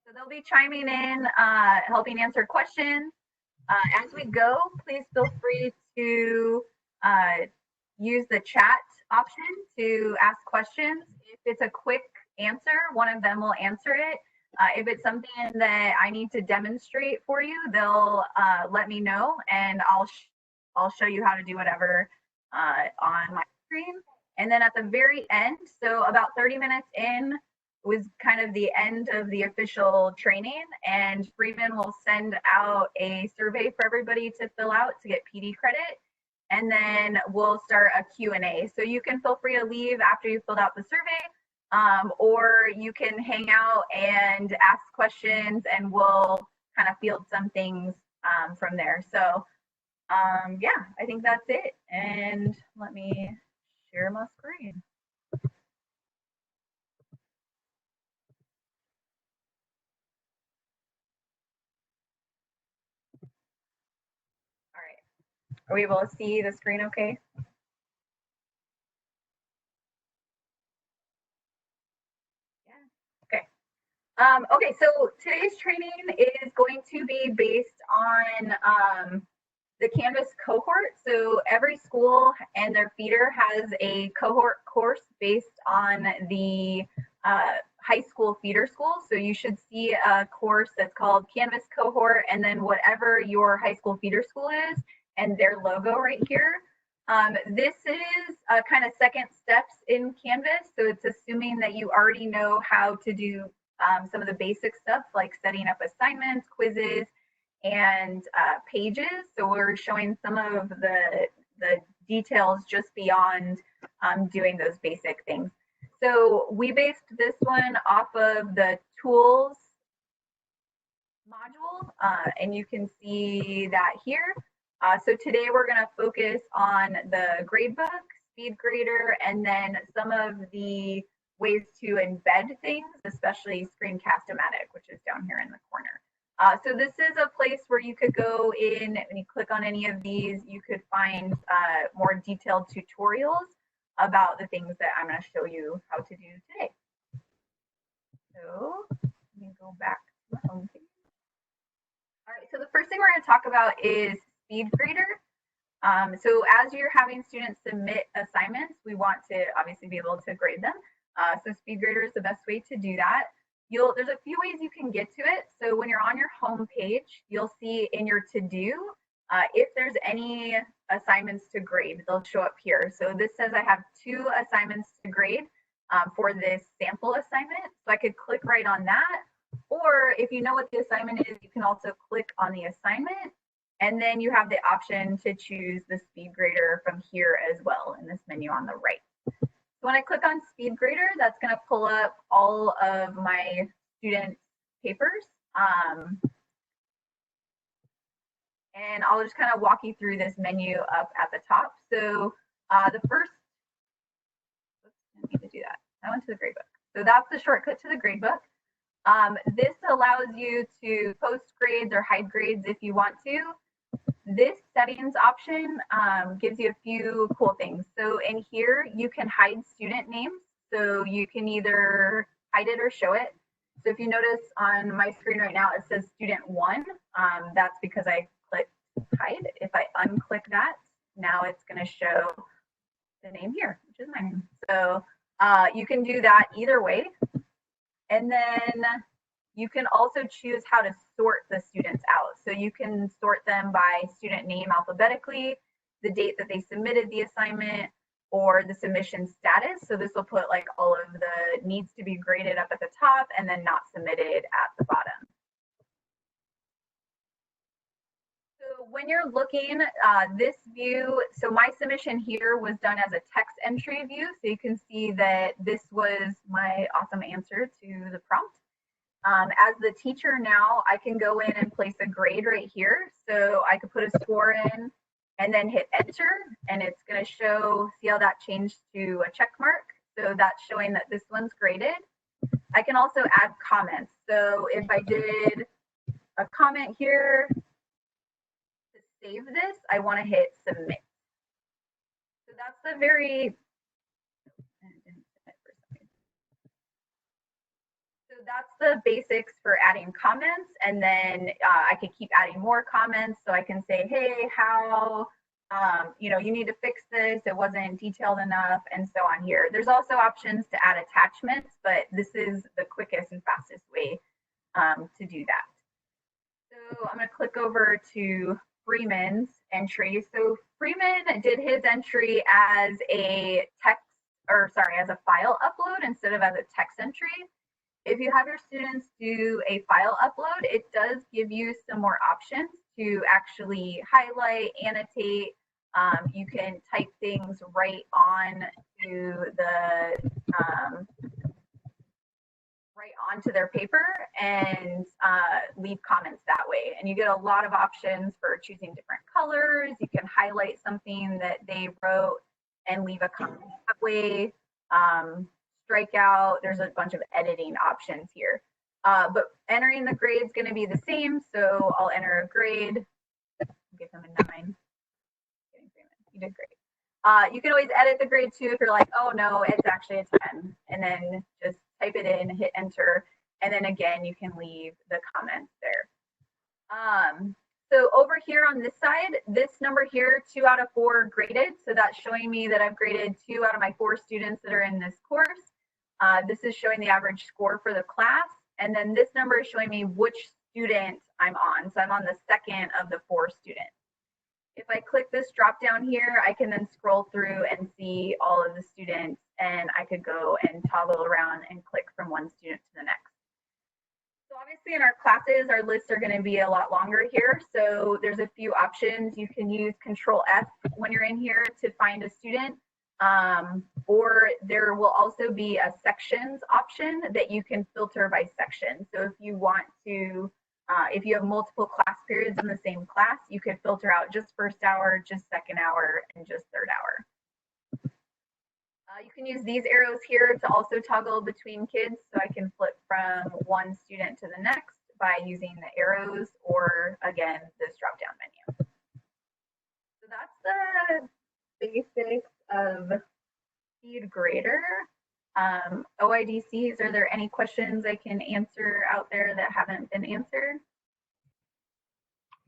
So they'll be chiming in, helping answer questions. As we go, please feel free to use the chat option to ask questions. If it's a quick answer, one of them will answer it. If it's something that I need to demonstrate for you, they'll let me know, and I'll show you how to do whatever on my screen. And then at the very end, so about 30 minutes in, was kind of the end of the official training, and Freeman will send out a survey for everybody to fill out to get PD credit, and then we'll start a Q&A. So you can feel free to leave after you filled out the survey, or you can hang out and ask questions, and we'll kind of field some things from there. So yeah, I think that's it. And let me share my screen. All right. Are we able to see the screen okay? Yeah. Okay. Okay, so today's training is going to be based on the Canvas cohort. So every school and their feeder has a cohort course based on the high school feeder school. So you should see a course that's called Canvas cohort, and then whatever your high school feeder school is and their logo right here. This is kind of second steps in Canvas. So it's assuming that you already know how to do some of the basic stuff like setting up assignments, quizzes, and pages. So we're showing some of the details just beyond doing those basic things. So we based this one off of the tools module, and you can see that here. So today we're going to focus on the gradebook, Speedgrader, and then some of the ways to embed things, especially Screencast-O-matic, which is down here in the corner. So this is a place where you could go in, when you click on any of these, you could find more detailed tutorials about the things that I'm going to show you how to do today. So let me go back to the home page. All right, so the first thing we're going to talk about is Speedgrader. So as you're having students submit assignments, we want to obviously be able to grade them. So Speedgrader is the best way to do that. There's a few ways you can get to it. So when you're on your home page, you'll see in your to-do, if there's any assignments to grade, they'll show up here. So this says I have 2 assignments to grade for this sample assignment. So I could click right on that. Or if you know what the assignment is, you can also click on the assignment. And then you have the option to choose the Speedgrader from here as well in this menu on the right. So when I click on Speedgrader, that's going to pull up all of my student papers. And I'll just kind of walk you through this menu up at the top. So the first, oops, I didn't need to do that. I went to the gradebook. So that's the shortcut to the gradebook. This allows you to post grades or hide grades if you want to. This settings option gives you a few cool things. So in here, you can hide student names. So you can either hide it or show it. So if you notice on my screen right now, it says student 1. That's because I clicked hide. If I unclick that, now it's going to show the name here, which is my name. So you can do that either way. And then you can also choose how to sort the students out. So you can sort them by student name alphabetically, the date that they submitted the assignment, or the submission status. So this will put like all of the needs to be graded up at the top and then not submitted at the bottom. So when you're looking this view, so my submission here was done as a text entry view. So you can see that this was my awesome answer to the prompt. As the teacher now, I can go in and place a grade right here. So I could put a score in and then hit enter, and it's going to show, see how that changed to a check mark. So that's showing that this one's graded. I can also add comments. So if I did a comment here, to save this, I want to hit submit. So that's the very, that's the basics for adding comments, and then I could keep adding more comments. So I can say, hey, how, you know, you need to fix this. It wasn't detailed enough, and so on here. There's also options to add attachments, but this is the quickest and fastest way to do that. So I'm going to click over to Freeman's entry. So Freeman did his entry as a text, or sorry, as a file upload instead of as a text entry. If you have your students do a file upload, it does give you some more options to actually highlight, annotate. You can type things right on to the right onto their paper and leave comments that way. And you get a lot of options for choosing different colors. You can highlight something that they wrote and leave a comment that way. Strike out. There's a bunch of editing options here. But entering the grade is going to be the same. So I'll enter a grade. Give them a 9. You did great. You can always edit the grade too if you're like, oh no, it's actually a 10. And then just type it in, hit enter. And then again, you can leave the comments there. So over here on this side, this number here, 2 out of 4 graded. So that's showing me that I've graded 2 out of my 4 students that are in this course. This is showing the average score for the class. And then this number is showing me which student I'm on. So I'm on the second of the 4 students. If I click this drop down here, I can then scroll through and see all of the students, and I could go and toggle around and click from one student to the next. So obviously in our classes, our lists are going to be a lot longer here. So there's a few options. You can use Control F when you're in here to find a student. Or there will also be a sections option that you can filter by section. So if you want to, if you have multiple class periods in the same class, you could filter out just first hour, just second hour, and just third hour. You can use these arrows here to also toggle between kids. So I can flip from one student to the next by using the arrows, or again, this drop down menu. So that's the basics of Speedgrader. OIDCs, are there any questions I can answer out there that haven't been answered?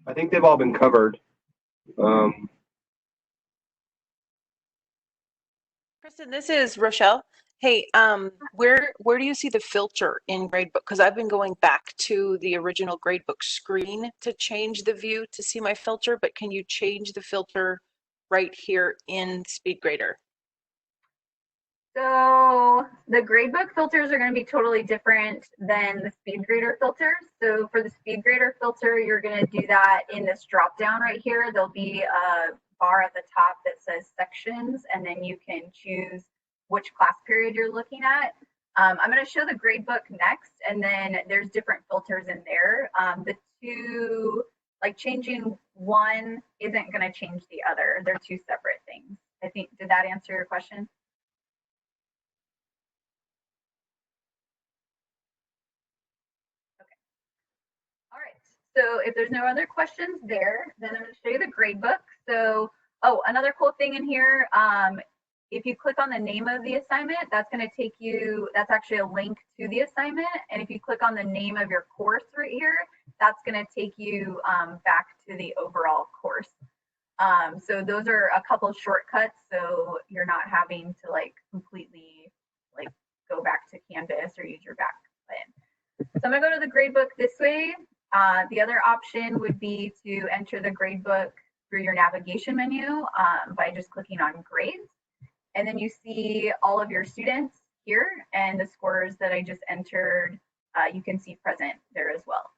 I think they've all been covered. Kristen, this is Rochelle. Hey, where do you see the filter in Gradebook? Because I've been going back to the original Gradebook screen to change the view to see my filter, but can you change the filter right here in Speedgrader? So the Gradebook filters are going to be totally different than the Speedgrader filters. So for the Speedgrader filter, you're going to do that in this drop down right here. There'll be a bar at the top that says sections, and then you can choose which class period you're looking at. I'm going to show the Gradebook next, and then there's different filters in there. The two, like changing one isn't going to change the other. They're two separate things. I think, did that answer your question? All right, so if there's no other questions there, then I'm going to show you the gradebook. So, oh, another cool thing in here, if you click on the name of the assignment, that's going to take you, that's actually a link to the assignment. And if you click on the name of your course right here, that's going to take you back to the overall course. So those are a couple of shortcuts, so you're not having to like completely like go back to Canvas or use your back button. So I'm going to go to the gradebook this way. The other option would be to enter the gradebook through your navigation menu by just clicking on grades. And then you see all of your students here, and the scores that I just entered, you can see present there as well.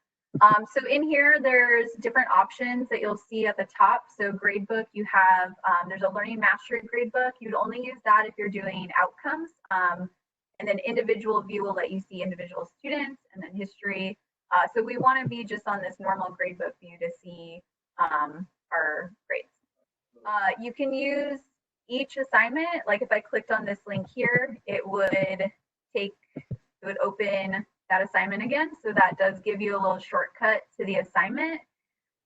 So in here, there's different options that you'll see at the top. So gradebook, you have, there's a learning mastery gradebook. You'd only use that if you're doing outcomes. And then individual view will let you see individual students, and then history. So we want to be just on this normal gradebook view to see our grades. You can use each assignment, like if I clicked on this link here, it would open that assignment again. So that does give you a little shortcut to the assignment.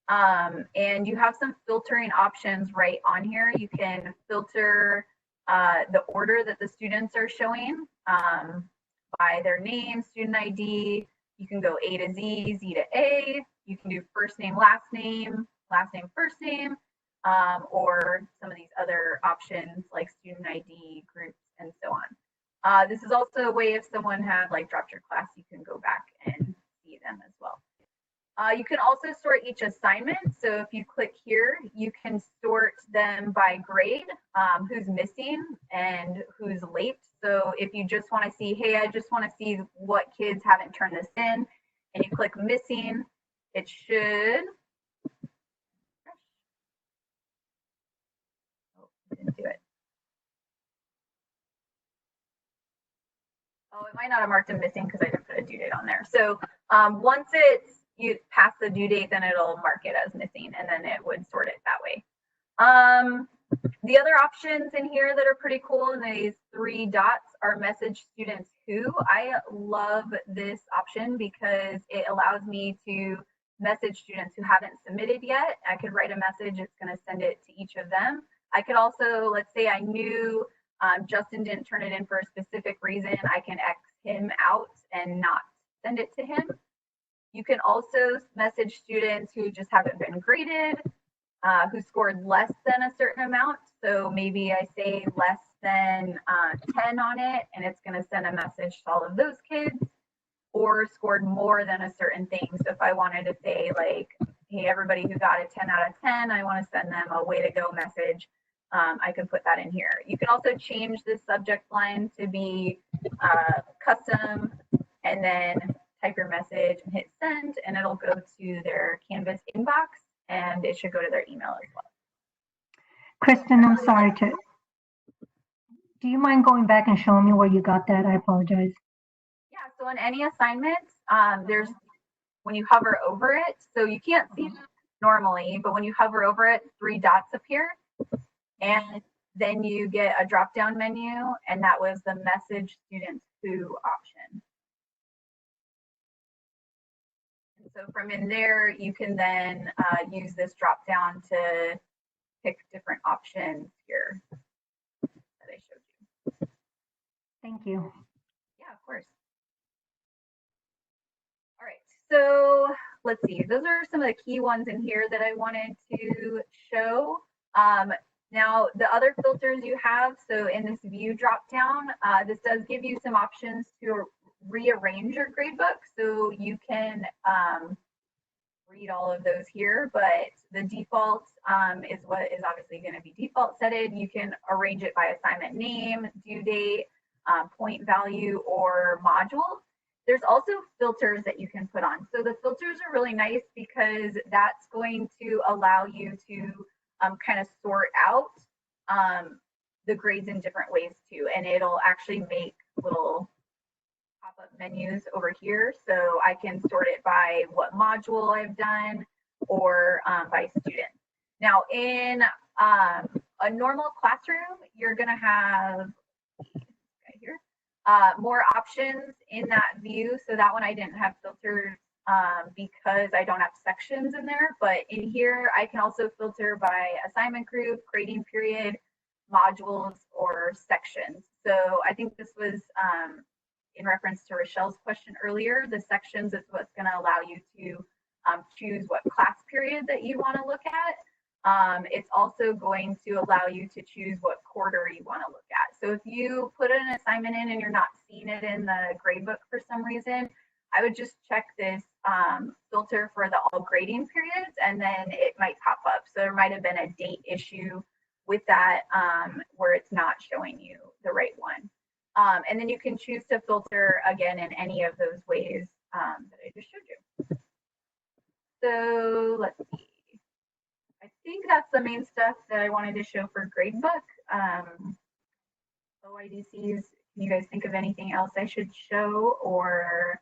And you have some filtering options right on here. You can filter the order that the students are showing by by their name, student ID. You can go A to Z, Z to A. You can do first name, first name, or some of these other options like student ID, groups, and so on. This is also a way if someone had like dropped your class, you can go back and see them as well. You can also sort each assignment. So if you click here, you can sort them by grade, who's missing and who's late. So if you just want to see, hey, I just want to see what kids haven't turned this in, and you click missing, it should. Oh, didn't do it. Oh, it might not have marked them missing because I didn't put a due date on there. So once you pass the due date, then it'll mark it as missing, and then it would sort it that way. The other options in here that are pretty cool in these 3 dots are message students who. I love this option because it allows me to message students who haven't submitted yet. I could write a message, it's going to send it to each of them. I could also, let's say I knew Justin didn't turn it in for a specific reason, I can X him out and not send it to him. You can also message students who just haven't been graded, who scored less than a certain amount. So maybe I say less than 10 on it, and it's going to send a message to all of those kids, or scored more than a certain thing. So if I wanted to say like, hey, everybody who got a 10 out of 10, I want to send them a way to go message. I can put that in here. You can also change the subject line to be custom, and then type your message and hit send, and it'll go to their Canvas inbox, and it should go to their email as well. Kristen, I'm sorry to. Do you mind going back and showing me where you got that? I apologize. Yeah, so on any assignment, there's, when you hover over it, so you can't see it normally, but when you hover over it, 3 dots appear, and then you get a drop-down menu, and that was the message students who option. So from in there, you can then use this drop down to pick different options here that I showed you. Thank you. Yeah, of course. All right, so let's see. Those are some of the key ones in here that I wanted to show. Now, the other filters you have, so in this view drop down, this does give you some options to rearrange your gradebook, so you can read all of those here, but the default is what is obviously going to be default setted. You can arrange it by assignment name, due date, point value, or module. There's also filters that you can put on. So the filters are really nice because that's going to allow you to kind of sort out the grades in different ways too, and it'll actually make little pop-up menus over here, so I can sort it by what module I've done or by student. Now in a normal classroom, you're going to have right here more options in that view. So that one I didn't have filters because I don't have sections in there, but in here I can also filter by assignment group, grading period, modules, or sections. So I think this was in reference to Rochelle's question earlier. The sections is what's going to allow you to choose what class period that you want to look at. It's also going to allow you to choose what quarter you want to look at. So if you put an assignment in and you're not seeing it in the gradebook for some reason, I would just check this filter for the all grading periods, and then it might pop up. So there might have been a date issue with that where it's not showing you the right one. And then you can choose to filter again in any of those ways that I just showed you. So let's see. I think that's the main stuff that I wanted to show for Gradebook. OIDCs, can you guys think of anything else I should show, or?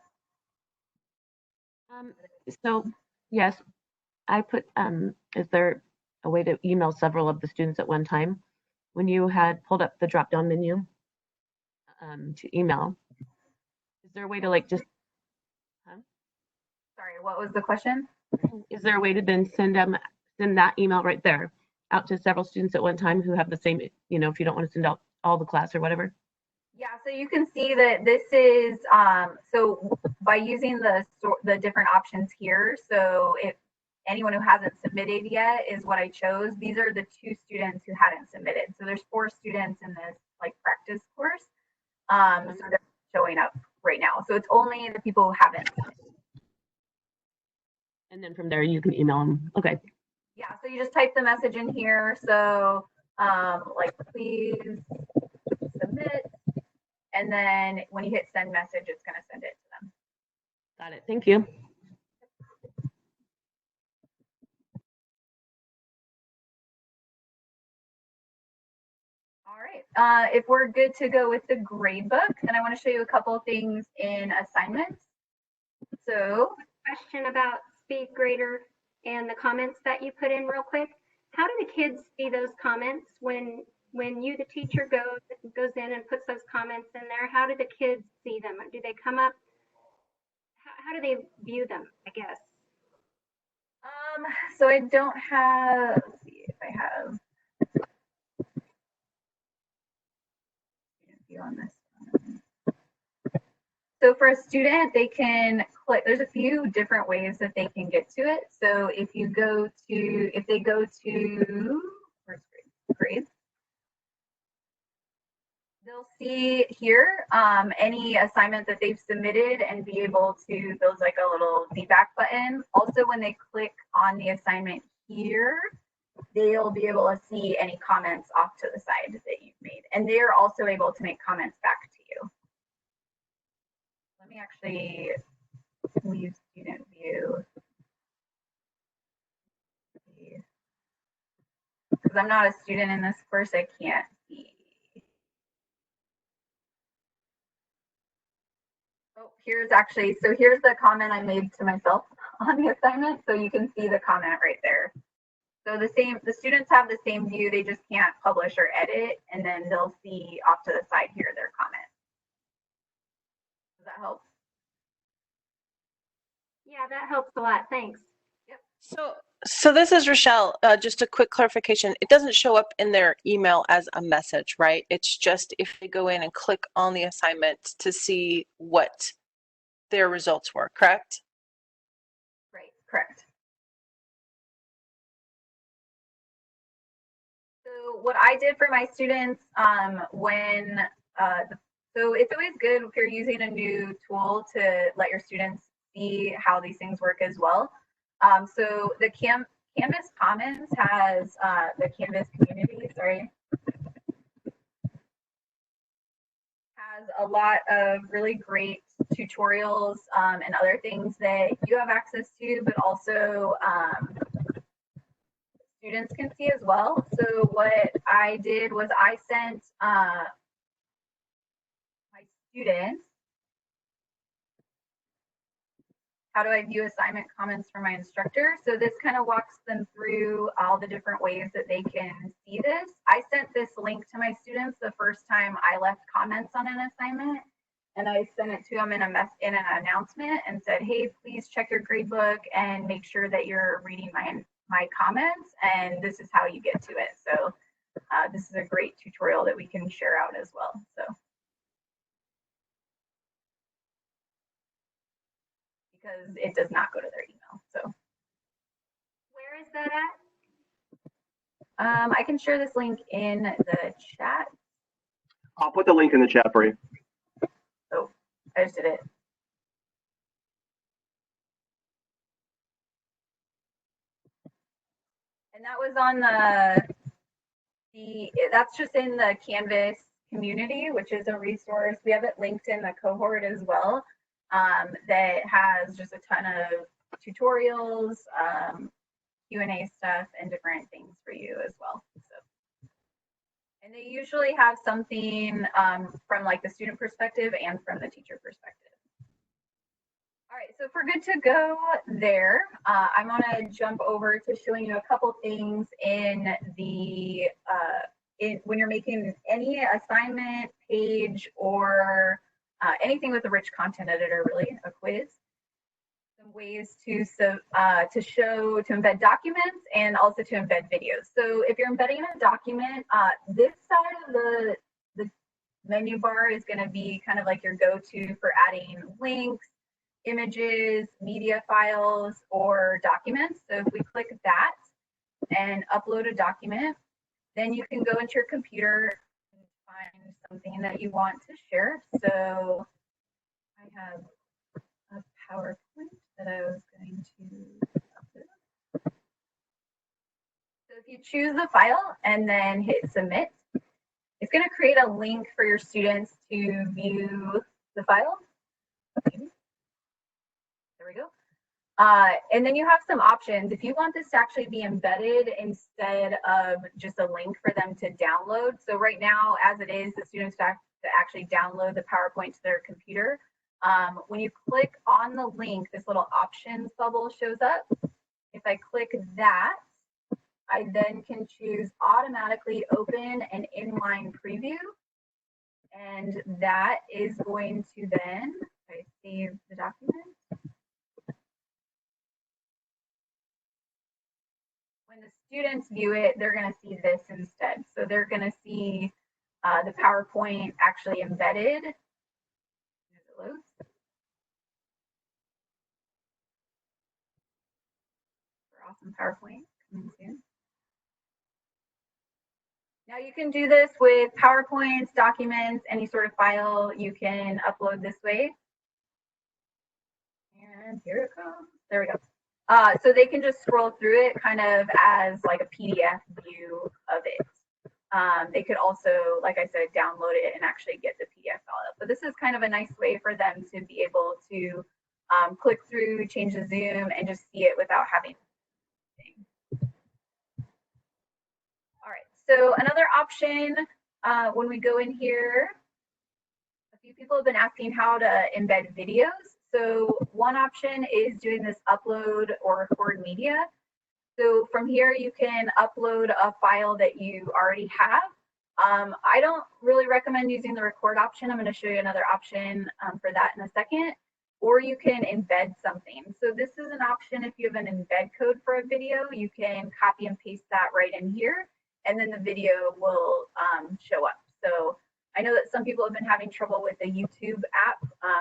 So yes, I put, is there a way to email several of the students at one time? When you had pulled up the drop-down menu to email, is there a way to like just, Sorry, what was the question? Is there a way to then send that email right there out to several students at one time who have the same, you know, if you don't want to send out all the class or whatever? Yeah, so you can see that this is, so by using the different options here, so if anyone who hasn't submitted yet is what I chose. These are the 2 students who hadn't submitted. So there's 4 students in this like practice course. So they're showing up right now. So it's only the people who haven't submitted. And then from there you can email them. Okay. Yeah, so you just type the message in here. So like please submit. And then when you hit send message, it's going to send it to them. Got it. Thank you. All right. If we're good to go with the gradebook, then I want to show you a couple of things in assignments. So, question about Speedgrader and the comments that you put in real quick. How do the kids see those comments when you, the teacher, goes in and puts those comments in there? How do the kids see them? Do they come up? How do they view them, I guess? So I don't have, let's see if I have view on this one. So for a student, they can click, there's a few different ways that they can get to it. So if you go to, if they go to, where's grades? They'll see here any assignment that they've submitted and be able to, there's like a little feedback button. Also, when they click on the assignment here, they'll be able to see any comments off to the side that you've made. And they're also able to make comments back to you. Let me actually leave student view. Because I'm not a student in this course, I can't see. Oh, here's actually, so here's the comment I made to myself on the assignment. So you can see the comment right there. So the students have the same view, they just can't publish or edit, and then they'll see off to the side here their comment. Does that help? Yeah, that helps a lot. Thanks. Yep. So this is Rochelle. Just a quick clarification. It doesn't show up in their email as a message, right? It's just if they go in and click on the assignment to see what their results were, correct? Right, correct. So what I did for my students so it's always good if you're using a new tool to let your students see how these things work as well. So the Canvas Commons has the Canvas community, has a lot of really great tutorials and other things that you have access to, but also students can see as well. So what I did was I sent my students, how do I view assignment comments from my instructor? So this kind of walks them through all the different ways that they can see this. I sent this link to my students the first time I left comments on an assignment, and I sent it to them in an announcement and said, hey, please check your gradebook and make sure that you're reading my comments, and this is how you get to it. So this is a great tutorial that we can share out as well. So because it does not go to their email. So Where is that at? I can share this link in the chat. I'll put the link in the chat for you. Oh, I just did it. And that was on that's just in the Canvas community, which is a resource. We have it linked in the cohort as well, that has just a ton of tutorials, Q&A stuff, and different things for you as well. So, and they usually have something from like the student perspective and from the teacher perspective. All right, so if we're good to go there, I'm gonna jump over to showing you a couple things in the when you're making any assignment, page, or anything with a rich content editor, really, a quiz. Some ways to embed documents and also to embed videos. So if you're embedding a document, this side of menu bar is going to be kind of like your go-to for adding links, images, media files, or documents. So if we click that and upload a document, then you can go into your computer and find something that you want to share. So I have a PowerPoint that I was going to upload. So if you choose the file and then hit submit, it's going to create a link for your students to view the file. There we go. And then you have some options. If you want this to actually be embedded instead of just a link for them to download. So right now, as it is, the students have to actually download the PowerPoint to their computer. When you click on the link, this little options bubble shows up. If I click that, I then can choose automatically open an inline preview. And that is going to then, if I save the document, when the students view it, they're going to see this instead. So they're going to see the PowerPoint actually embedded. As it loads. Awesome PowerPoint coming soon. Now you can do this with PowerPoints, documents, any sort of file you can upload this way. And here it comes. There we go. So they can just scroll through it kind of as like a PDF view of it. They could also, like I said, download it and actually get the PDF file up. But this is kind of a nice way for them to be able to click through, change the zoom, and just see it without having. All right, so another option when we go in here, a few people have been asking how to embed videos. So one option is doing this upload or record media. So from here, you can upload a file that you already have. I don't really recommend using the record option. I'm going to show you another option for that in a second. Or you can embed something. So this is an option if you have an embed code for a video, you can copy and paste that right in here, and then the video will show up. So I know that some people have been having trouble with the YouTube app.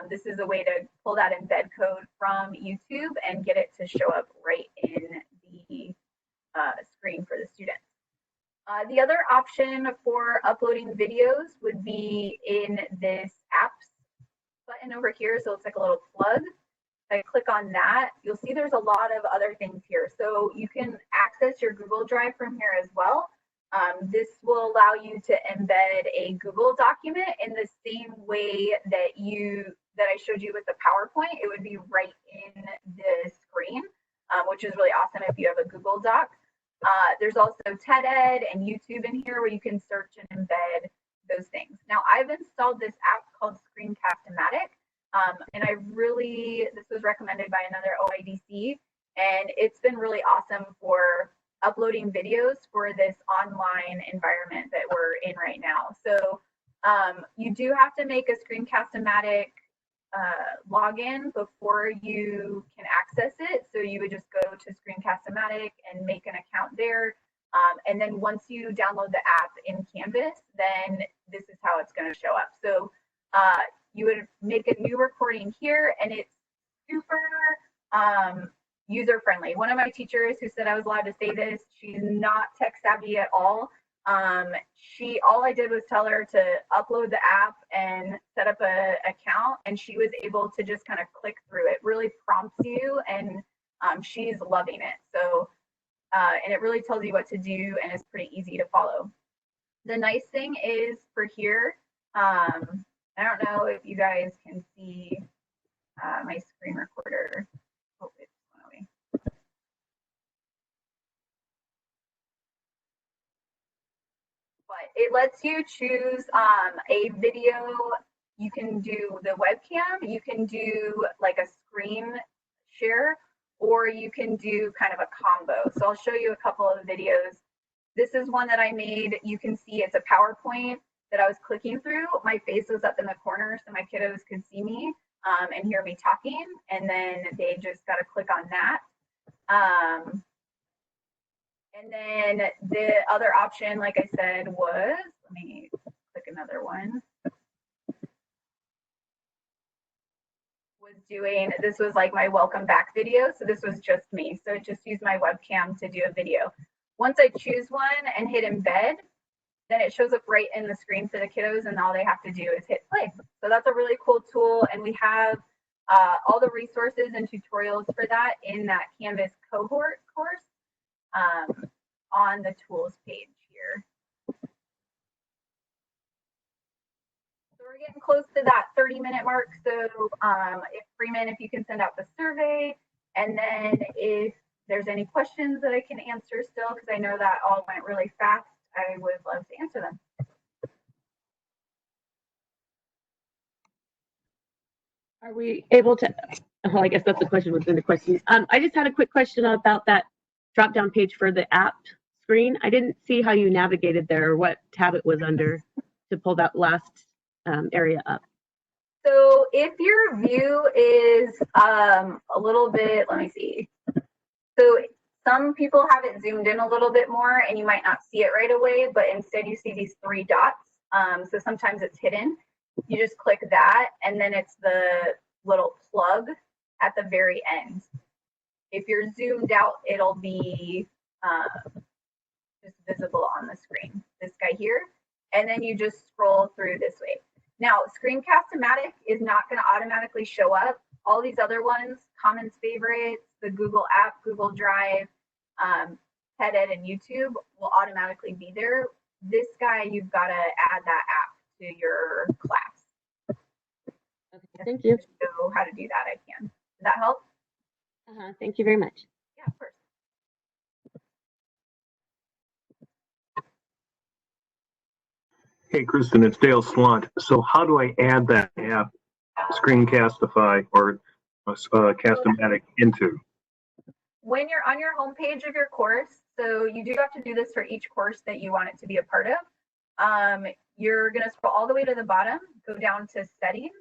This is a way to pull that embed code from YouTube and get it to show up right in the screen for the student. The other option for uploading videos would be in this apps button over here. So it's like a little plug. If I click on that, you'll see there's a lot of other things here. So you can access your Google Drive from here as well. This will allow you to embed a Google document in the same way that I showed you with the PowerPoint. It would be right in the screen, which is really awesome if you have a Google Doc. There's also TED Ed and YouTube in here where you can search and embed those things. Now I've installed this app called Screencast-O-matic, and this was recommended by another OIDC, and it's been really awesome for uploading videos for this online environment that we're in right now. So you do have to make a Screencast-O-matic login before you can access it. So you would just go to Screencast-O-matic and make an account there. And then once you download the app in Canvas, then this is how it's going to show up. So you would make a new recording here, and it's super user-friendly. One of my teachers who said I was allowed to say this, she's not tech savvy at all. All I did was tell her to upload the app and set up an account, and she was able to just kind of click through it. Really prompts you, and she's loving it. So, and it really tells you what to do, and it's pretty easy to follow. The nice thing is for here, I don't know if you guys can see my screen recorder. Oh, it's gone away. But it lets you choose a video. You can do the webcam, you can do like a screen share, or you can do kind of a combo. So I'll show you a couple of videos. This is one that I made. You can see it's a PowerPoint that I was clicking through. My face was up in the corner so my kiddos could see me and hear me talking, and then they just got to click on that. And then the other option, like I said, was, let me click another one. was doing, this was like my welcome back video. So this was just me. So it just used my webcam to do a video. Once I choose one and hit embed, then it shows up right in the screen for the kiddos, and all they have to do is hit play. So that's a really cool tool, and we have all the resources and tutorials for that in that Canvas cohort course on the tools page here. So we're getting close to that 30-minute mark. So if Freeman, if you can send out the survey, and then if there's any questions that I can answer still, because I know that all went really fast, I would love to answer them. Are we able to, well, I guess that's the question within the question. I just had a quick question about that drop-down page for the app screen. I didn't see how you navigated there or what tab it was under to pull that last area up. So if your view is a little bit, let me see. So some people have it zoomed in a little bit more and you might not see it right away, but instead you see these 3 dots. So sometimes it's hidden. You just click that and then it's the little plug at the very end. If you're zoomed out, it'll be just visible on the screen, this guy here. And then you just scroll through this way. Now, Screencast-O-matic is not going to automatically show up. All these other ones, Commons Favorites, the Google app, Google Drive, TED-Ed, and YouTube will automatically be there. This guy, you've got to add that app to your class. Okay, thank you. So how to do that, I can. Does that help? Thank you very much. Yeah, of course. Hey, Kristen, it's Dale Slant. So how do I add that app, Screencast-O-matic or Cast-O-matic into? When you're on your homepage of your course, so you do have to do this for each course that you want it to be a part of. You're going to scroll all the way to the bottom, go down to settings.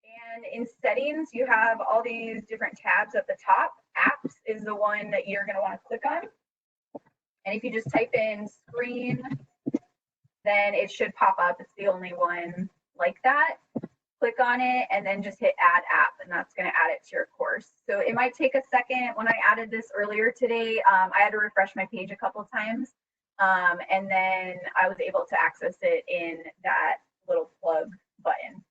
And in settings, you have all these different tabs at the top. Apps is the one that you're going to want to click on. And if you just type in screen, then it should pop up. It's the only one like that. Click on it and then just hit add app, and that's going to add it to your course. So it might take a second. When I added this earlier today, I had to refresh my page a couple of times. And then I was able to access it in that little plug button.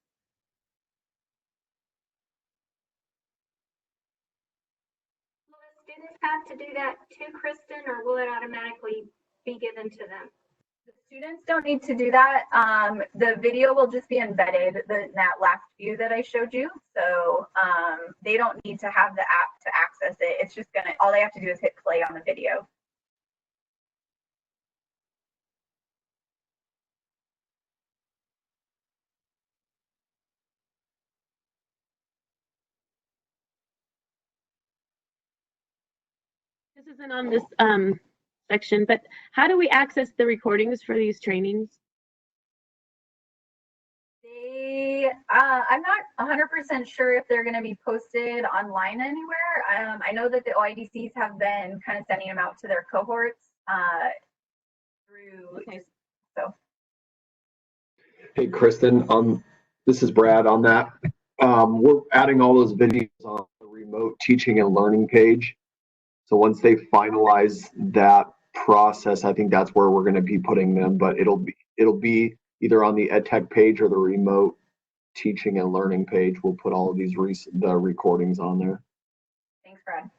Will the students have to do that too, Kristen, or will it automatically be given to them? The students don't need to do that. The video will just be embedded in that last view that I showed you. So they don't need to have the app to access it. It's just gonna, all they have to do is hit play on the video. This isn't on this section, but how do we access the recordings for these trainings? I'm not 100% sure if they're going to be posted online anywhere. I know that the OIDCs have been kind of sending them out to their cohorts through. Okay. So. Hey, Kristen, this is Brad on that. We're adding all those videos on the remote teaching and learning page. So once they finalize that process, I think that's where we're going to be putting them, but it'll be either on the EdTech page or the remote teaching and learning page. We'll put all of these the recordings on there. Thanks, Brad.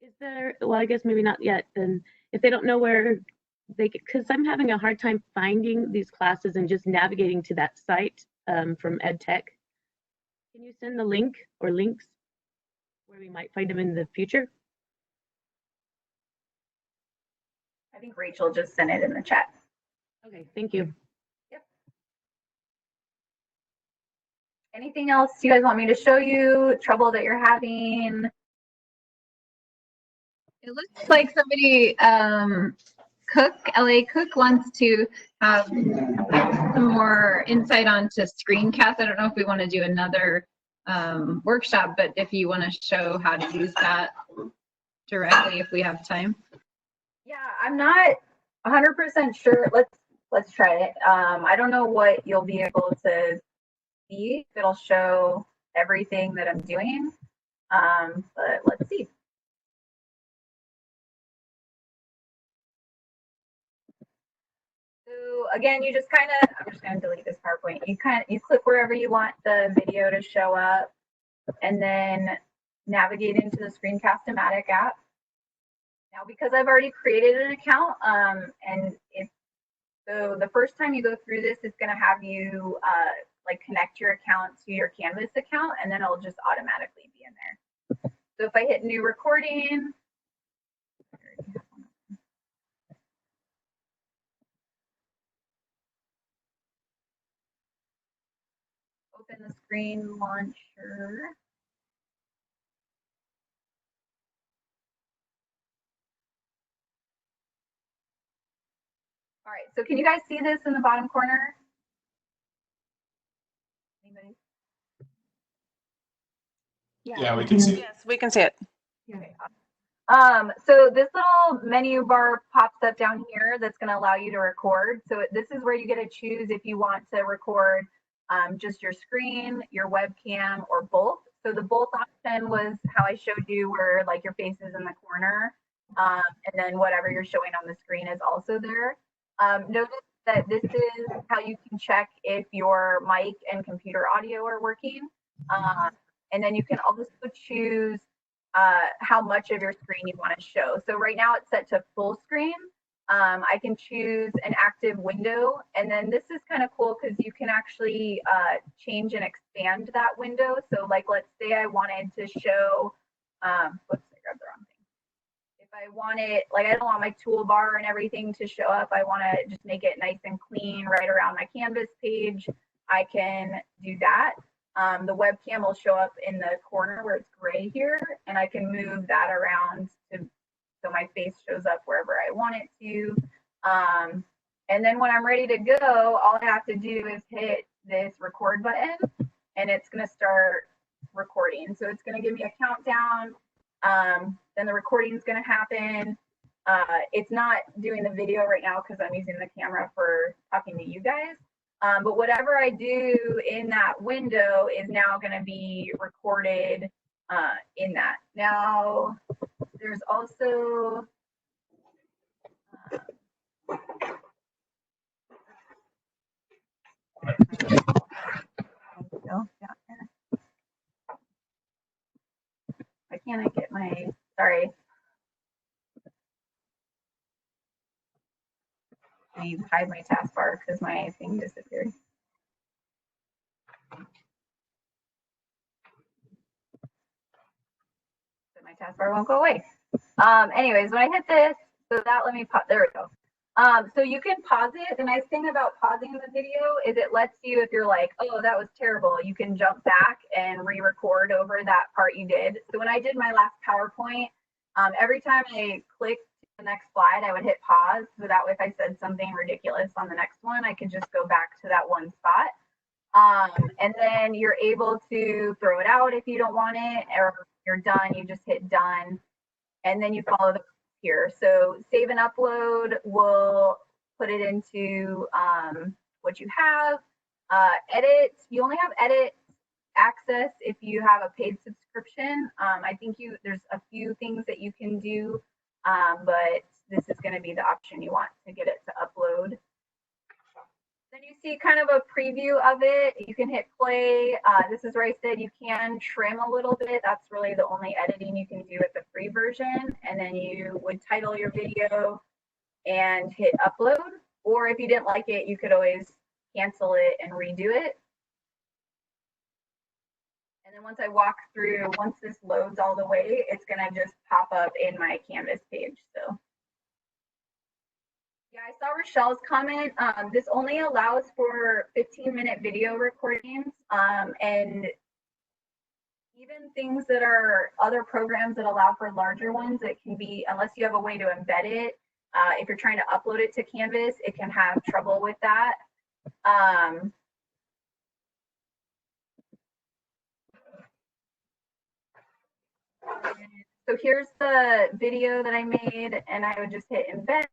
Is there, well, I guess maybe not yet, then if they don't know where they, because I'm having a hard time finding these classes and just navigating to that site from EdTech. Can you send the link or links where we might find them in the future? I think Rachel just sent it in the chat. Okay, thank you. Yep. Anything else you guys want me to show you? Trouble that you're having? It looks like somebody, LA Cook wants to have some more insight onto Screencast. I don't know if we want to do another workshop, but if you want to show how to use that directly, if we have time. Yeah, I'm not 100% sure. let's try it. I don't know what you'll be able to see. It'll show everything that I'm doing, but let's see. So again, you just kind of, I'm just going to delete this PowerPoint. You click wherever you want the video to show up, and then navigate into the Screencast-O-matic app. Now, because I've already created an account, so the first time you go through this, it's going to have you like connect your account to your Canvas account, and then it'll just automatically be in there. So if I hit new recording, open the screen launcher. All right, so can you guys see this in the bottom corner? Anybody? Yeah, we can see it. Yes, we can see it. Okay. So this little menu bar pops up down here that's going to allow you to record. So this is where you get to choose if you want to record just your screen, your webcam, or both. So the both option was how I showed you, where like your face is in the corner, and then whatever you're showing on the screen is also there. Notice that this is how you can check if your mic and computer audio are working. And then you can also choose how much of your screen you want to show. So right now it's set to full screen. I can choose an active window, and then this is kind of cool because you can actually change and expand that window. So like, let's say I wanted to show, whoops, I grabbed the wrong thing. If I want it, like I don't want my toolbar and everything to show up, I want to just make it nice and clean right around my Canvas page, I can do that. The webcam will show up in the corner where it's gray here, and I can move that around so my face shows up wherever I want it to. And then when I'm ready to go, all I have to do is hit this record button, and it's going to start recording. So it's going to give me a countdown. Then the recording is going to happen. It's not doing the video right now because I'm using the camera for talking to you guys. But whatever I do in that window is now going to be recorded in that. Now, there's also why can't I get my, sorry. I need to hide my taskbar because my thing disappeared. So my taskbar won't go away. Anyways, when I hit this, so that let me pause, there we go. So you can pause it. The nice thing about pausing the video is it lets you, if you're like, oh, that was terrible, you can jump back and re-record over that part you did. So when I did my last PowerPoint, every time I clicked the next slide, I would hit pause. So that way, if I said something ridiculous on the next one, I could just go back to that one spot. And then you're able to throw it out if you don't want it, or you're done, you just hit done. And then you follow the here. So save and upload will put it into what you have. Edit, you only have edit access if you have a paid subscription. I think there's a few things that you can do, but this is going to be the option you want to get it to upload. Then you see kind of a preview of it. You can hit play. This is where I said you can trim a little bit. That's really the only editing you can do with the free version. And then you would title your video and hit upload. Or if you didn't like it, you could always cancel it and redo it. And then once I walk through, once this loads all the way, it's going to just pop up in my Canvas page. So. Yeah, I saw Rochelle's comment. This only allows for 15-minute video recordings, and even things that are other programs that allow for larger ones, it can be, unless you have a way to embed it, if you're trying to upload it to Canvas, it can have trouble with that. So here's the video that I made, and I would just hit embed.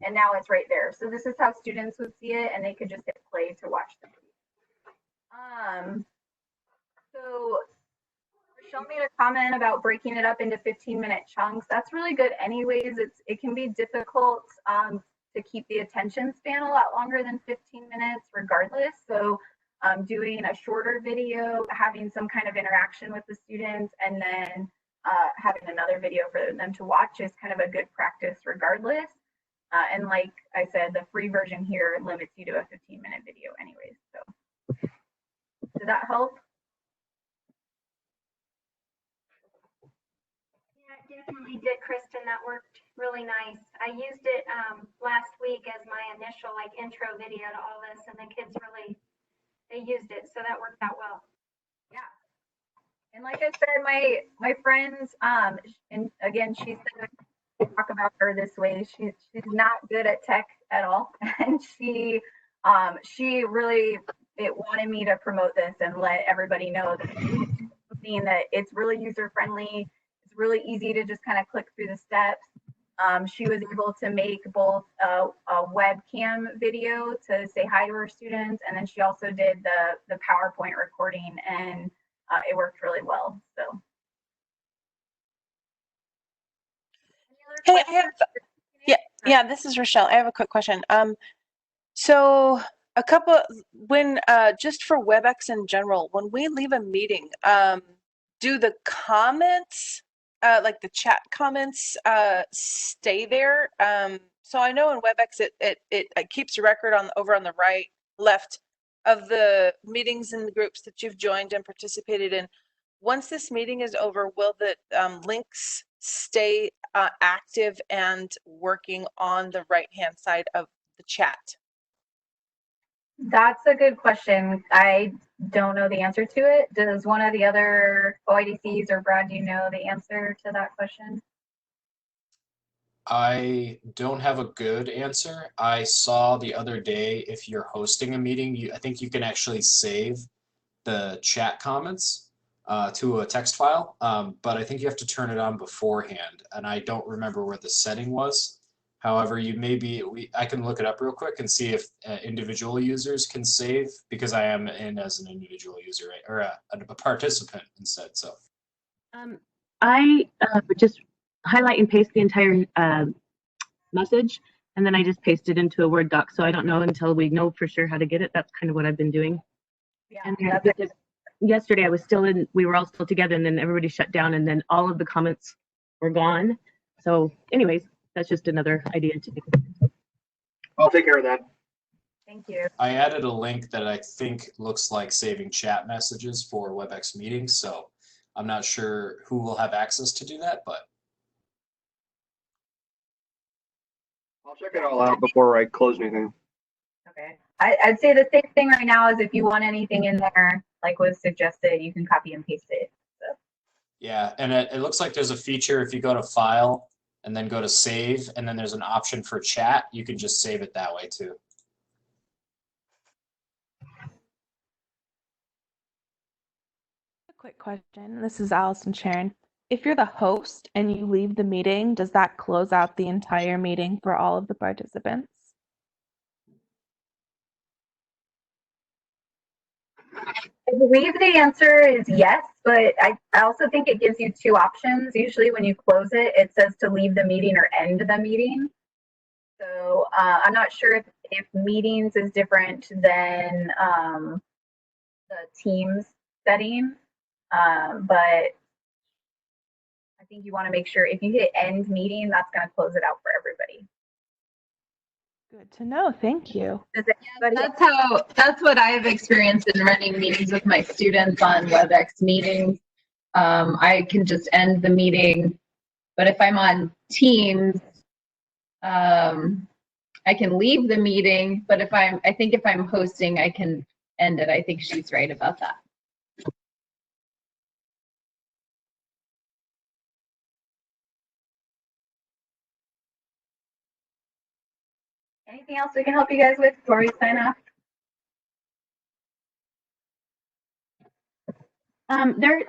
and now it's right there. So this is how students would see it, and they could just hit play to watch the video. So Michelle made a comment about breaking it up into 15-minute chunks. That's really good anyways. It can be difficult to keep the attention span a lot longer than 15 minutes regardless. So doing a shorter video, having some kind of interaction with the students, and then having another video for them to watch is kind of a good practice regardless. And like I said, the free version here limits you to a 15-minute video anyways. So did that help? Yeah, it definitely did, Kristen. That worked really nice. I used it last week as my initial intro video to all this, and the kids really, they used it, so that worked out well. Yeah. And like I said, my friends, and again, she said talk about her this way. She's not good at tech at all, and she really wanted me to promote this and let everybody know that something that it's really user friendly. It's really easy to just kind of click through the steps. She was able to make both a webcam video to say hi to her students, and then she also did the PowerPoint recording, and it worked really well. So. Hey, I have, yeah, this is Rochelle. I have a quick question. So when just for WebEx in general, when we leave a meeting, do the comments, like the chat comments, stay there? So I know in WebEx it keeps a record over on the left of the meetings and the groups that you've joined and participated in. Once this meeting is over, will the links stay active and working on the right-hand side of the chat? That's a good question. I don't know the answer to it. Does one of the other OIDCs or Brad, do you know the answer to that question? I don't have a good answer. I saw the other day, if you're hosting a meeting, I think you can actually save the chat comments to a text file, but I think you have to turn it on beforehand, and I don't remember where the setting was. However, I can look it up real quick and see if individual users can save, because I am in as an individual user, or a participant instead. So I would just highlight and paste the entire message, and then I just paste it into a Word doc. So I don't know until we know for sure how to get it. That's kind of what I've been doing. Yeah, and because yesterday I was we were all still together, and then everybody shut down, and then all of the comments were gone. So anyways, that's just another idea to take. I'll take care of that. Thank you. I added a link that I think looks like saving chat messages for WebEx meetings, so I'm not sure who will have access to do that, but I'll check it all out before I close anything. Okay. I'd say the safe thing right now is if you want anything in there, like was suggested, you can copy and paste it. So. Yeah, and it looks like there's a feature if you go to File and then go to Save, and then there's an option for chat. You can just save it that way too. A quick question. This is Allison Sharon. If you're the host and you leave the meeting, does that close out the entire meeting for all of the participants? I believe the answer is yes, but I also think it gives you two options. Usually when you close it, it says to leave the meeting or end the meeting. So I'm not sure if meetings is different than the Teams setting, but I think you want to make sure if you hit end meeting, that's going to close it out for everybody. Good to know. Thank you. That's what I've experienced in running meetings with my students on WebEx meetings. I can just end the meeting, but if I'm on Teams, I can leave the meeting, but I think if I'm hosting, I can end it. I think she's right about that. Anything else we can help you guys with before we sign off?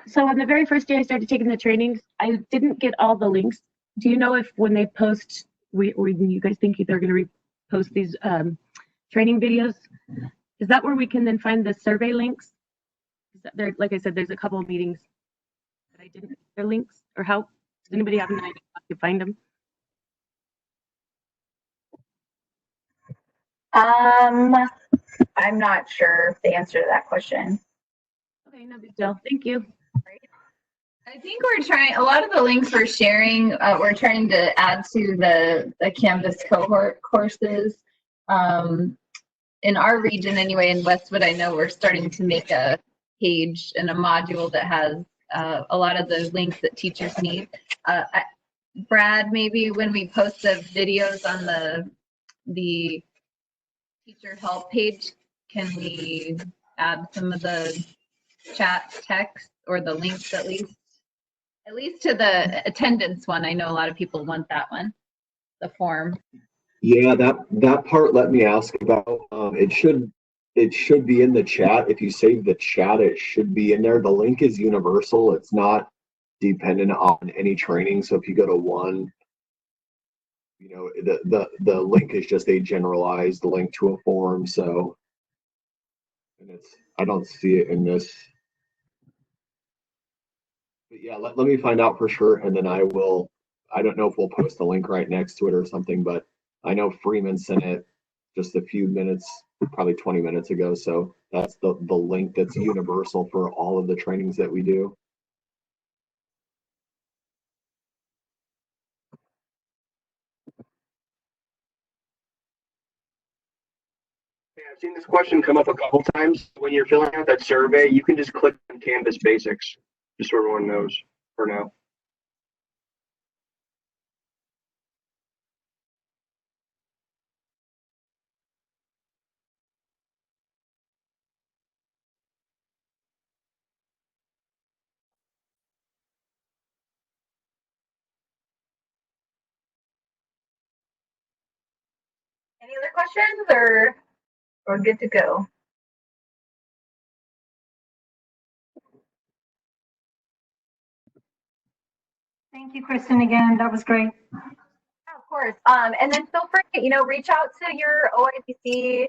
So on the very first day I started taking the trainings, I didn't get all the links. Do you know if when they post you guys think they're going to repost these training videos? Is that where we can then find the survey links? Is that there, like I said, there's a couple of meetings that I didn't, their links, or how, does anybody have an idea how to find them? I'm not sure the answer to that question. Okay, no big deal. Thank you. I think we're trying, a lot of the links we're sharing, we're trying to add to the Canvas cohort courses. In our region anyway, in Westwood, I know we're starting to make a page and a module that has a lot of the links that teachers need. Brad, maybe when we post the videos on the teacher help page, can we add some of the chat text or the links at least to the attendance one? I know a lot of people want that one, the form. Yeah, that part let me ask about. It should be in the chat. If you save the chat, it should be in there. The link is universal. It's not dependent on any training. So if you go to one, you know, the link is just a generalized link to a form. So, and I don't see it in this. But yeah, let me find out for sure, and then I will. I don't know if we'll post a link right next to it or something, but I know Freeman sent it just a few minutes, probably 20 minutes ago. So that's the link that's universal for all of the trainings that we do. Yeah, I've seen this question come up a couple times. When you're filling out that survey, you can just click on Canvas Basics, just so everyone knows for now. Any other questions, or we're good to go? Thank you, Kristen, again. That was great. Yeah, of course. And then feel free, you know, reach out to your OIPC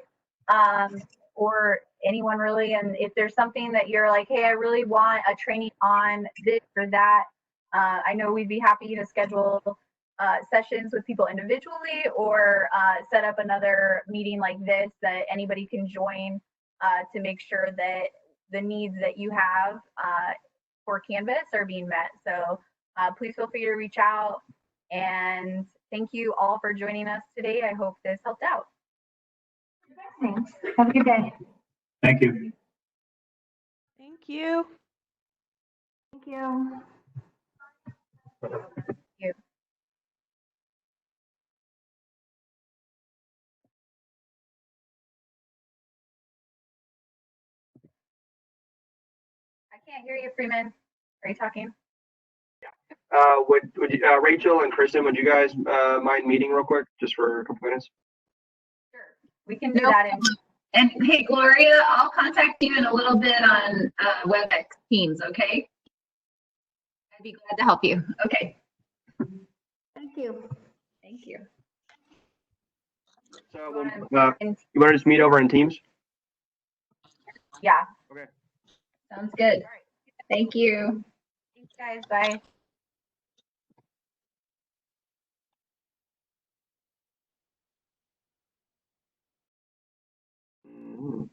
or anyone really. And if there's something that you're like, hey, I really want a training on this or that, I know we'd be happy to schedule sessions with people individually, or set up another meeting like this that anybody can join to make sure that the needs that you have for Canvas are being met. So please feel free to reach out. And thank you all for joining us today. I hope this helped out. Thanks. Have a good day. Thank you. Thank you. Thank you. Thank you. I can't hear you, Freeman. Are you talking? Would you, Rachel and Kristen, would you guys mind meeting real quick, just for a couple minutes? Sure. We can do that. And hey, Gloria, I'll contact you in a little bit on WebEx Teams, okay? I'd be glad to help you. Okay. Thank you. Thank you. So you want to just meet over in Teams? Yeah. Okay. Sounds good. All right. Thank you. Thanks, guys. Bye. Mm-hmm.